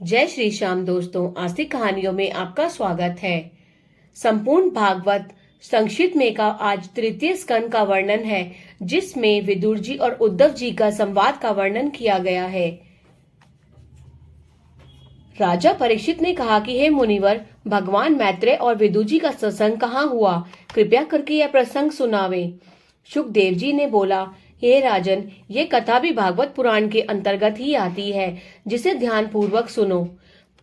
जय श्री श्याम दोस्तों, आस्तिक कहानियों में आपका स्वागत है। संपूर्ण भागवत संक्षिप्त में का आज तृतीय स्कंद का वर्णन है, जिसमें विदुर जी और उद्धव जी का संवाद का वर्णन किया गया है। राजा परीक्षित ने कहा कि हे मुनिवर, भगवान मैत्रेय और विदुर जी का सत्संग कहाँ हुआ? कृपया करके यह प्रसंग सुनावे। सुखदेव जी ने बोला, हे राजन, ये कथा भी भागवत पुराण के अंतर्गत ही आती है, जिसे ध्यान पूर्वक सुनो।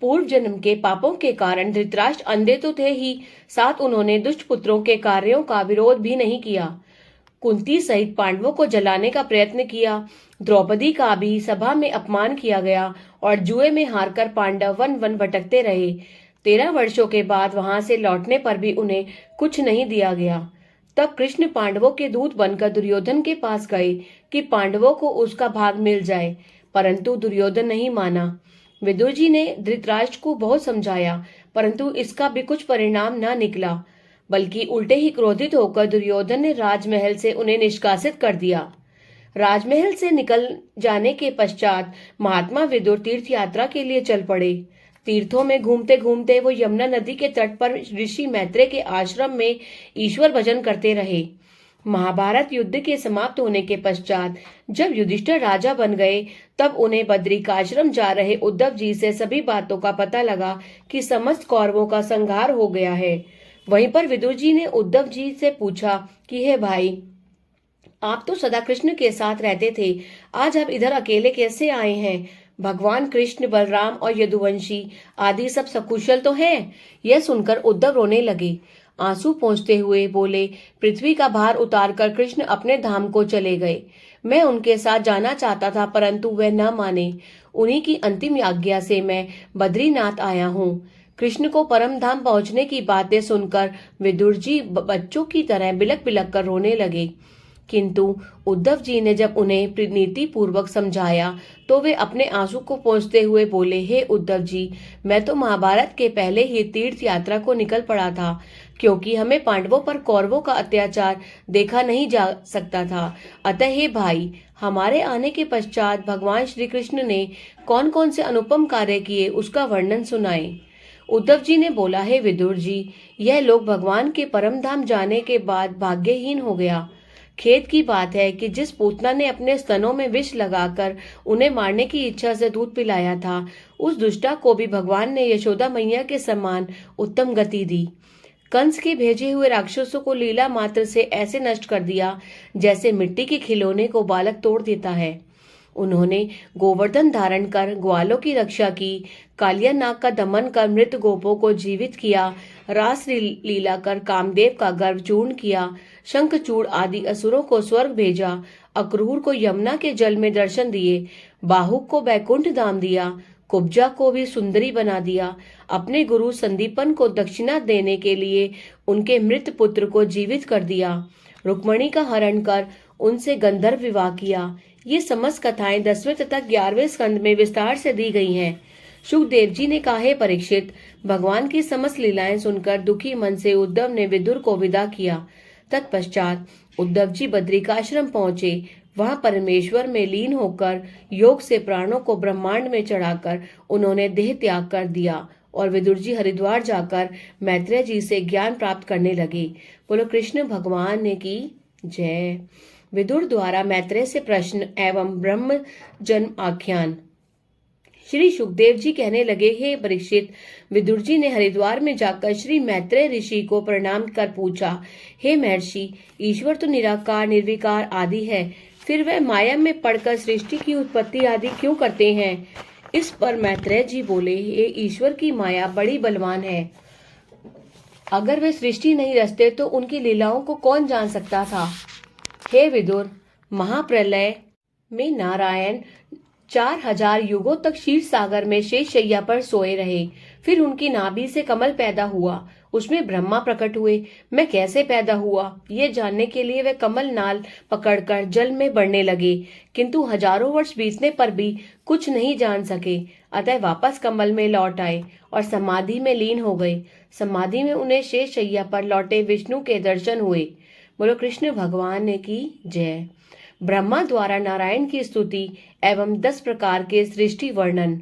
पूर्व जन्म के पापों के कारण धृतराष्ट्र अंधे तो थे ही, साथ उन्होंने दुष्ट पुत्रों के कार्यों का विरोध भी नहीं किया। कुंती सहित पांडवों को जलाने का प्रयत्न किया। द्रौपदी का भी सभा में अपमान किया गया और जुए में हारकर पांडव वन वन भटकते रहे। 13 वर्षों के बाद वहां से लौटने पर भी उन्हें कुछ नहीं दिया गया। तब कृष्ण पांडवों के दूत बनकर दुर्योधन के पास गए कि पांडवों को उसका भाग मिल जाए, परंतु दुर्योधन नहीं माना। विदुर जी ने धृतराष्ट्र को बहुत समझाया, परंतु इसका भी कुछ परिणाम न निकला, बल्कि उल्टे ही क्रोधित होकर दुर्योधन ने राजमहल से उन्हें निष्कासित कर दिया। राजमहल से निकल जाने के पश्चात महात्मा विदुर तीर्थ यात्रा के लिए चल पड़े। तीर्थों में घूमते घूमते वो यमुना नदी के तट पर ऋषि मैत्रेय के आश्रम में ईश्वर भजन करते रहे। महाभारत युद्ध के समाप्त होने के पश्चात जब युधिष्ठिर राजा बन गए, तब उन्हें बद्रिकाश्रम जा रहे उद्धव जी से सभी बातों का पता लगा कि समस्त कौरवों का संहार हो गया है। वहीं पर विदुर जी ने उद्धव जी से पूछा कि हे भाई, आप तो सदा कृष्ण के साथ रहते थे, आज आप इधर अकेले कैसे आए हैं? भगवान कृष्ण, बलराम और यदुवंशी आदि सब सकुशल तो हैं? यह सुनकर उद्धव रोने लगे। आंसू पोंछते हुए बोले, पृथ्वी का भार उतारकर कृष्ण अपने धाम को चले गए। मैं उनके साथ जाना चाहता था, परंतु वे न माने। उन्हीं की अंतिम आज्ञा से मैं बद्रीनाथ आया हूँ। कृष्ण को परम धाम पहुंचने की बातें सुनकर विदुर जी बच्चों की तरह बिलक बिलक कर रोने लगे। किंतु उद्धव जी ने जब उन्हें नीति पूर्वक समझाया, तो वे अपने आंसू को पोंछते हुए बोले, हे उद्धव जी, मैं तो महाभारत के पहले ही तीर्थ यात्रा को निकल पड़ा था, क्योंकि हमें पांडवों पर कौरवों का अत्याचार देखा नहीं जा सकता था। अतः हे भाई, हमारे आने के पश्चात भगवान श्री कृष्ण ने कौन कौन से अनुपम कार्य किए, उसका वर्णन सुनाए। उद्धव जी ने बोला, हे विदुर जी, यह लोग भगवान के परम धाम जाने के बाद भाग्यहीन हो गया। खेद की बात है कि जिस पूतना ने अपने स्तनों में विष लगाकर उन्हें मारने की इच्छा से दूध पिलाया था, उस दुष्टा को भी भगवान ने यशोदा मैया के समान उत्तम गति दी। कंस के भेजे हुए राक्षसों को लीला मात्र से ऐसे नष्ट कर दिया, जैसे मिट्टी के खिलौने को बालक तोड़ देता है। उन्होंने गोवर्धन धारण कर ग्वालों की रक्षा की, कालिया नाग का दमन कर मृत गोपों को जीवित किया, रास लीला कर कामदेव का गर्भ चूर्ण किया, शंखचूड़ आदि असुरों को स्वर्ग भेजा, अक्रूर को यमुना के जल में दर्शन दिए, बाहुक को बैकुंठ धाम दिया, कुब्जा को भी सुंदरी बना दिया, अपने गुरु संदीपन को दक्षिणा देने के लिए उनके मृत पुत्र को जीवित कर दिया, रुक्मणी का हरण कर उनसे गंधर्व विवाह किया। ये समस्त कथाएं 10वें तथा 11वें स्कंद में विस्तार से दी गई हैं। सुखदेव जी ने कहा, हे परीक्षित, भगवान की समस्त लीलाएं सुनकर दुखी मन से उद्धव ने विदुर को विदा किया। तत्पश्चात उद्धव जी बद्रिकाश्रम पहुंचे। वहां परमेश्वर में लीन होकर योग से प्राणों को ब्रह्मांड में चढ़ाकर उन्होंने देह त्याग कर दिया और विदुर जी हरिद्वार जाकर मैत्रेय जी से ज्ञान प्राप्त करने लगे। बोलो कृष्ण भगवान ने की जय। विदुर द्वारा मैत्रेय से प्रश्न एवं ब्रह्म जन्म आख्यान। श्री सुखदेव जी कहने लगे, हे परीक्षित, विदुर जी ने हरिद्वार में जाकर श्री मैत्रेय ऋषि को प्रणाम कर पूछा, हे महर्षि, ईश्वर तो निराकार निर्विकार आदि है, फिर वह माया में पड़कर सृष्टि की उत्पत्ति आदि क्यों करते हैं? इस पर मैत्रेय जी बोले, हे ईश्वर की माया बड़ी बलवान है। अगर वे सृष्टि नहीं रचते तो उनकी लीलाओं को कौन जान सकता था? हे विदुर, महाप्रलय में नारायण 4000 युगों तक क्षीर सागर में शेष शैया पर सोए रहे। फिर उनकी नाभि से कमल पैदा हुआ, उसमें ब्रह्मा प्रकट हुए। मैं कैसे पैदा हुआ, ये जानने के लिए वे कमल नाल पकड़कर जल में बढ़ने लगे, किंतु हजारों वर्ष बीतने पर भी कुछ नहीं जान सके। अतः वापस कमल में लौट आए और समाधि में लीन हो गए। समाधि में उन्हें शेष शैया पर लौटे विष्णु के दर्शन हुए। बोलो कृष्ण भगवान ने की जय। ब्रह्मा द्वारा नारायण की स्तुति एवं 10 प्रकार के सृष्टि वर्णन।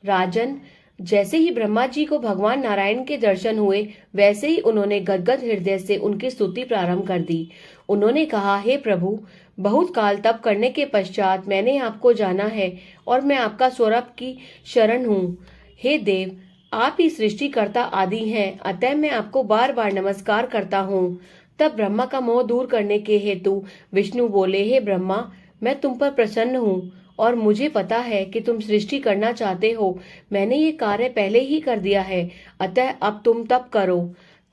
राजन, जैसे ही ब्रह्मा जी को भगवान नारायण के दर्शन हुए, वैसे ही उन्होंने गदगद हृदय से उनकी स्तुति प्रारंभ कर दी। उन्होंने कहा, हे प्रभु, बहुत काल तप करने के पश्चात मैंने आपको जाना है और मैं आपका स्वरूप की शरण हूँ। हे देव, आप ही सृष्टिकर्ता आदि हैं, अतः मैं आपको बार बार नमस्कार करता हूँ। तब ब्रह्मा का मोह दूर करने के हेतु विष्णु बोले, हे ब्रह्मा, मैं तुम पर प्रसन्न हूँ और मुझे पता है कि तुम सृष्टि करना चाहते हो। मैंने ये कार्य पहले ही कर दिया है, अतः अब तुम तप करो।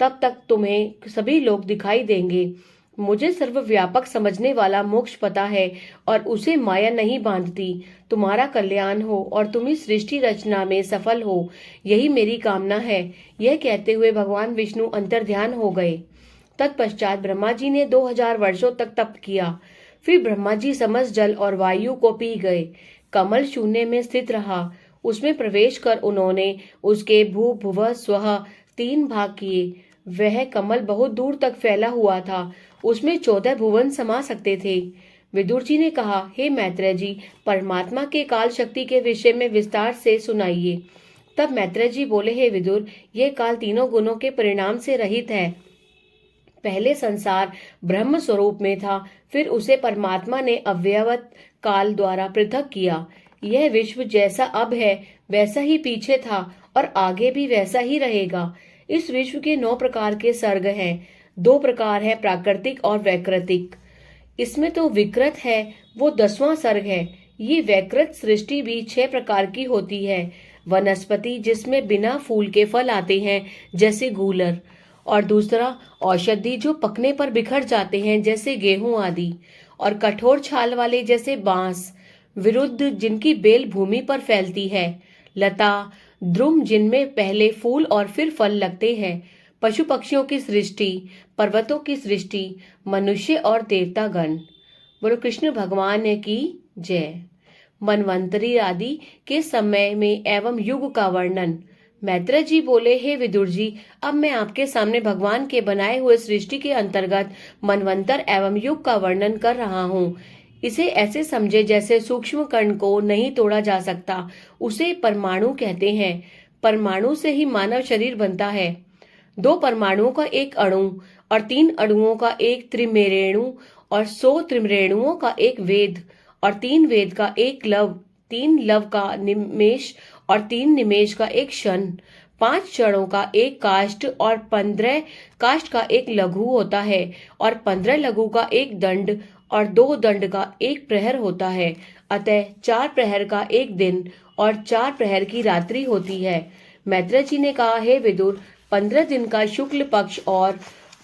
तब तक तुम्हें सभी लोग दिखाई देंगे। मुझे सर्वव्यापक समझने वाला मोक्ष पता है और उसे माया नहीं बांधती। तुम्हारा कल्याण हो और तुम इस सृष्टि रचना में सफल हो, यही मेरी कामना है। यह कहते हुए भगवान विष्णु अंतर्ध्यान हो गए। तत्पश्चात ब्रह्मा जी ने 2000 वर्षों तक तप किया। फिर ब्रह्मा जी समस्त जल और वायु को पी गए। कमल शून्य में स्थित रहा। उसमें प्रवेश कर उन्होंने उसके भू भुव स्वः 3 भाग किए। वह कमल बहुत दूर तक फैला हुआ था। उसमें 14 भुवन समा सकते थे। विदुर जी ने कहा, हे मैत्रेय जी, परमात्मा के काल शक्ति के विषय में विस्तार से सुनाइए। तब मैत्रेय जी बोले, हे विदुर, यह काल तीनों गुणों के परिणाम से रहित है। पहले संसार ब्रह्म स्वरूप में था, फिर उसे परमात्मा ने अव्यवत काल द्वारा पृथक किया। यह विश्व जैसा अब है वैसा ही पीछे था और आगे भी वैसा ही रहेगा। इस विश्व के 9 प्रकार के सर्ग हैं। 2 प्रकार है, प्राकृतिक और वैकृतिक। इसमें तो विकृत है वो 10वां सर्ग है। ये वैकृत सृष्टि भी 6 प्रकार की होती है। वनस्पति, जिसमें बिना फूल के फल आते हैं जैसे गूलर, और दूसरा औषधि, जो पकने पर बिखर जाते हैं जैसे गेहूं आदि, और कठोर छाल वाले जैसे बांस, विरुद्ध, जिनकी बेल भूमि पर फैलती है, लता, द्रुम, जिनमें पहले फूल और फिर फल लगते हैं, पशु पक्षियों की सृष्टि, पर्वतों की सृष्टि, मनुष्य और देवतागण। बोलो कृष्ण भगवान की जय। मनवंतरी आदि के समय में एवं युग का वर्णन। मैत्रेय जी बोले, हे विदुर जी, अब मैं आपके सामने भगवान के बनाए हुए सृष्टि के अंतर्गत मनवंतर एवं युग का वर्णन कर रहा हूँ। इसे ऐसे समझे जैसे सूक्ष्म कण को नहीं तोड़ा जा सकता, उसे परमाणु कहते हैं। परमाणु से ही मानव शरीर बनता है। 2 परमाणुओं का एक अणु और 3 अणुओं का एक त्रिमेरेणु और 100 त्रिमेरेणुओं का एक वेद और 3 वेद का एक लव, 3 लव का निमेष और 3 निमेष का एक क्षण, 5 क्षणों का एक काष्ठ और 15 काष्ठ का एक लघु होता है और 15 लघु का एक दंड और 2 दंड का एक प्रहर होता है। अतः 4 प्रहर का एक दिन और 4 प्रहर की रात्रि होती है। मैत्रेय जी ने कहा, हे विदुर, 15 दिन का शुक्ल पक्ष और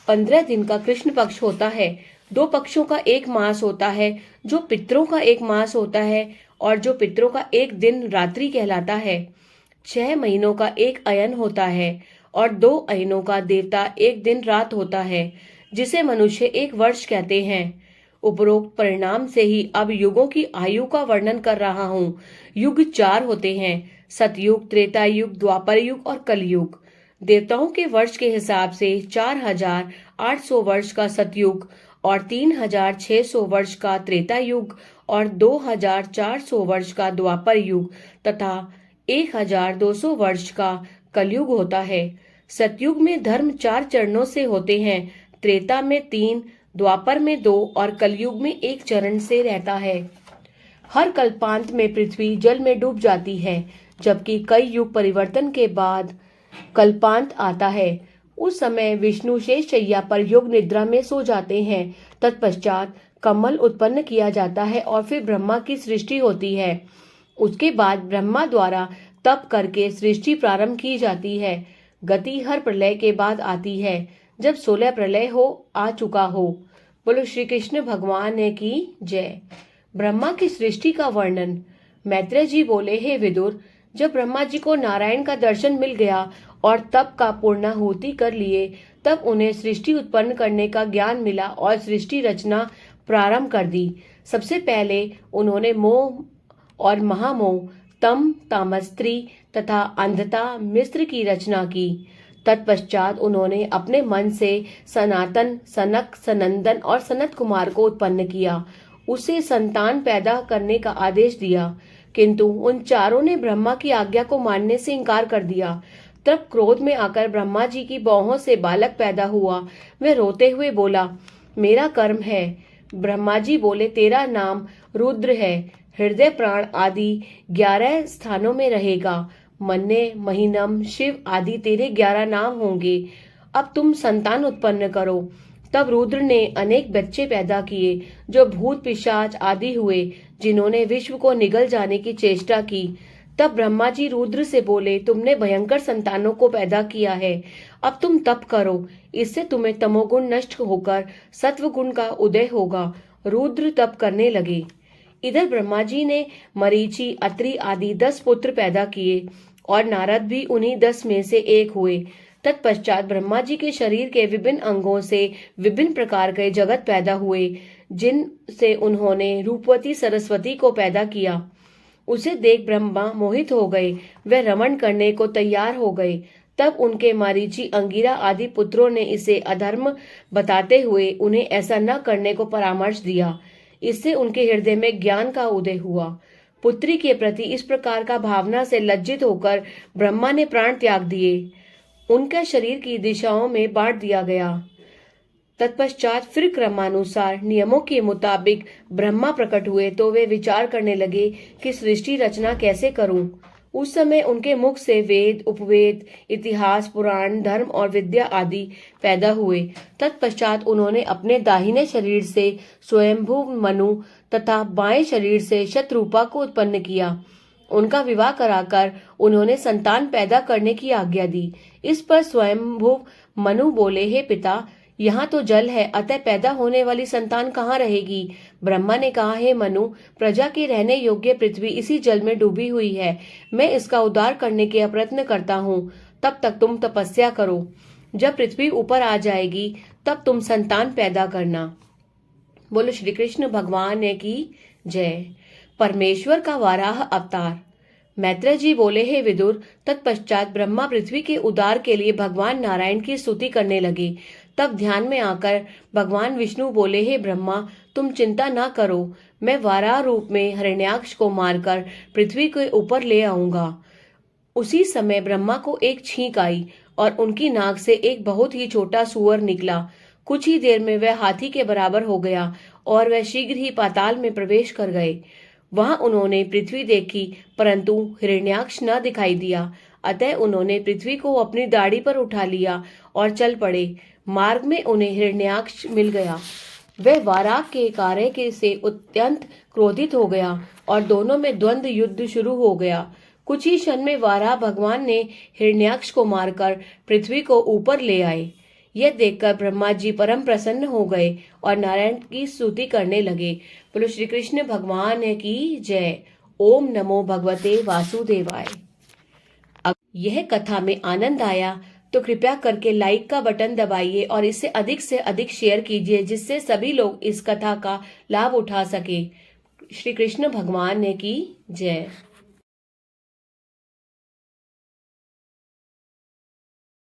15 दिन का कृष्ण पक्ष होता है। 2 पक्षों का एक मास होता है, जो पितरों का एक मास होता है और जो पितरों का एक दिन रात्रि कहलाता है। 6 महीनों का एक अयन होता है और 2 अयनों का देवता एक दिन रात होता है, जिसे मनुष्य एक वर्ष कहते हैं। उपरोक्त परिणाम से ही अब युगों की आयु का वर्णन कर रहा हूँ। युग 4 होते हैं, सतयुग, त्रेता युग, द्वापर युग और कलयुग। देवताओं के वर्ष के हिसाब से 4800 वर्ष का सतयुग और 3600 वर्ष का त्रेता युग और 2400 वर्ष का द्वापर युग तथा 1200 वर्ष का कलयुग होता है। सतयुग में धर्म 4 चरणों से होते हैं, त्रेता में 3, द्वापर में 2 और कलयुग में 1 चरण से रहता है। हर कल्पांत में पृथ्वी जल में डूब जाती है, जबकि कई युग परिवर्तन के बाद कल्पांत आता है। उस समय विष्णु शेष शैया पर योग निद्रा में सो जाते हैं। तत्पश्चात कमल उत्पन्न किया जाता है और फिर ब्रह्मा की सृष्टि होती है। उसके बाद ब्रह्मा द्वारा तप करके सृष्टि प्रारंभ की जाती है। गति हर प्रलय के बाद आती है, जब 16 प्रलय हो आ चुका हो। बोलो श्री कृष्ण भगवान की जय। ब्रह्मा की सृष्टि का वर्णन। मैत्रेय जी बोले, हे विदुर, जब ब्रह्मा जी को नारायण का दर्शन मिल गया और तप का पूर्णाहुति कर लिए, तब उन्हें सृष्टि उत्पन्न करने का ज्ञान मिला और सृष्टि रचना प्रारंभ कर दी। सबसे पहले उन्होंने मोह और महामोह, तम, तामस्त्री तथा अंधता, मिस्र की रचना की। तत्पश्चात उन्होंने अपने मन से सनातन, सनक, सनंदन और सनत कुमार को उत्पन्न किया। उसे संतान पैदा करने का आदेश दिया। किंतु उन चारों ने ब्रह्मा की आज्ञा को मानने से इनकार कर दिया। तब क्रोध में आकर ब्रह्मा जी की बाहों से बालक पैदा हुआ। वह रोते हुए बोला, मेरा कर्म है। ब्रह्मा जी बोले, तेरा नाम रुद्र है। हृदय, प्राण आदि 11 स्थानों में रहेगा। मन्ने, महीनम, शिव आदि तेरे 11 नाम होंगे। अब तुम संतान उत्पन्न करो। तब रुद्र ने अनेक बच्चे पैदा किए, जो भूत पिशाच आदि हुए, जिन्होंने विश्व को निगल जाने की चेष्टा की। तब ब्रह्मा जी रुद्र से बोले, तुमने भयंकर संतानों को पैदा किया है। अब तुम तप करो, इससे तुम्हें तमोगुण नष्ट होकर सत्व गुण का उदय होगा। रुद्र तप करने लगे। इधर ब्रह्मा जी ने मरीचि, अत्रि आदि 10 पुत्र पैदा किए और नारद भी उन्हीं 10 में से एक हुए। तत्पश्चात ब्रह्मा जी के शरीर के विभिन्न अंगों से विभिन्न प्रकार के जगत पैदा हुए, जिनसे उन्होंने रूपवती सरस्वती को पैदा किया। उसे देख ब्रह्मा मोहित हो गए। वह रमण करने को तैयार हो गए। तब उनके मरीचि, अंगिरा आदि पुत्रों ने इसे अधर्म बताते हुए उन्हें ऐसा न करने को परामर्श दिया। इससे उनके हृदय में ज्ञान का उदय हुआ। पुत्री के प्रति इस प्रकार का भावना से लज्जित होकर ब्रह्मा ने प्राण त्याग दिए। उनका शरीर की दिशाओं में बांट दिया गया। तत्पश्चात फिर क्रमानुसार नियमों के मुताबिक ब्रह्मा प्रकट हुए तो वे विचार करने लगे कि सृष्टि रचना कैसे करूं। उस समय उनके मुख से वेद, उपवेद, इतिहास, पुराण, धर्म और विद्या आदि पैदा हुए। तत्पश्चात उन्होंने अपने दाहिने शरीर से स्वयंभू मनु तथा बाएं शरीर से शतरूपा को उत्पन्न किया। उनका विवाह कराकर उन्होंने संतान पैदा करने की आज्ञा दी। इस पर स्वयंभू मनु बोले, हे पिता, यहाँ तो जल है, अतः पैदा होने वाली संतान कहाँ रहेगी। ब्रह्मा ने कहा, हे मनु, प्रजा के रहने योग्य पृथ्वी इसी जल में डूबी हुई है। मैं इसका उद्धार करने के प्रयत्न करता हूँ। तब तक तुम तपस्या करो। जब पृथ्वी ऊपर आ जाएगी तब तुम संतान पैदा करना। बोलो श्री कृष्ण भगवान की जय। परमेश्वर का वाराह अवतार। मैत्रेय जी बोले, हे विदुर, तत्पश्चात ब्रह्मा पृथ्वी के उद्धार के लिए भगवान नारायण की स्तुति करने लगे। तब ध्यान में आकर भगवान विष्णु बोले, हे ब्रह्मा, तुम चिंता न करो, मैं वाराह रूप में हिरण्याक्ष को मारकर पृथ्वी के ऊपर ले आऊंगा। उसी समय ब्रह्मा को एक छींक आई और उनकी नाक से एक बहुत ही छोटा सूअर निकला। कुछ ही देर में वह हाथी के बराबर हो गया और वह शीघ्र ही पाताल में प्रवेश कर गए। वहां उन्होंने पृथ्वी देखी, परंतु हिरण्याक्ष न दिखाई दिया। अतः उन्होंने पृथ्वी को अपनी दाढ़ी पर उठा लिया और चल पड़े। मार्ग में उन्हें हिरण्याक्ष मिल गया। वह वाराह के कार्य के से अत्यंत क्रोधित हो गया और दोनों में द्वंद्व युद्ध शुरू हो गया। कुछ ही क्षण में वाराह भगवान ने हिरण्याक्ष को मारकर पृथ्वी को ऊपर ले आए। यह देखकर ब्रह्मा जी परम प्रसन्न हो गए और नारायण की स्तुति करने लगे। बोलो श्री कृष्ण भगवान की जय। ओम नमो भगवते वासुदेवाय। अब यह कथा में आनंद आया तो कृपया करके लाइक का बटन दबाइए और इसे अधिक से अधिक शेयर कीजिए, जिससे सभी लोग इस कथा का लाभ उठा सके। श्री कृष्ण भगवान की जय।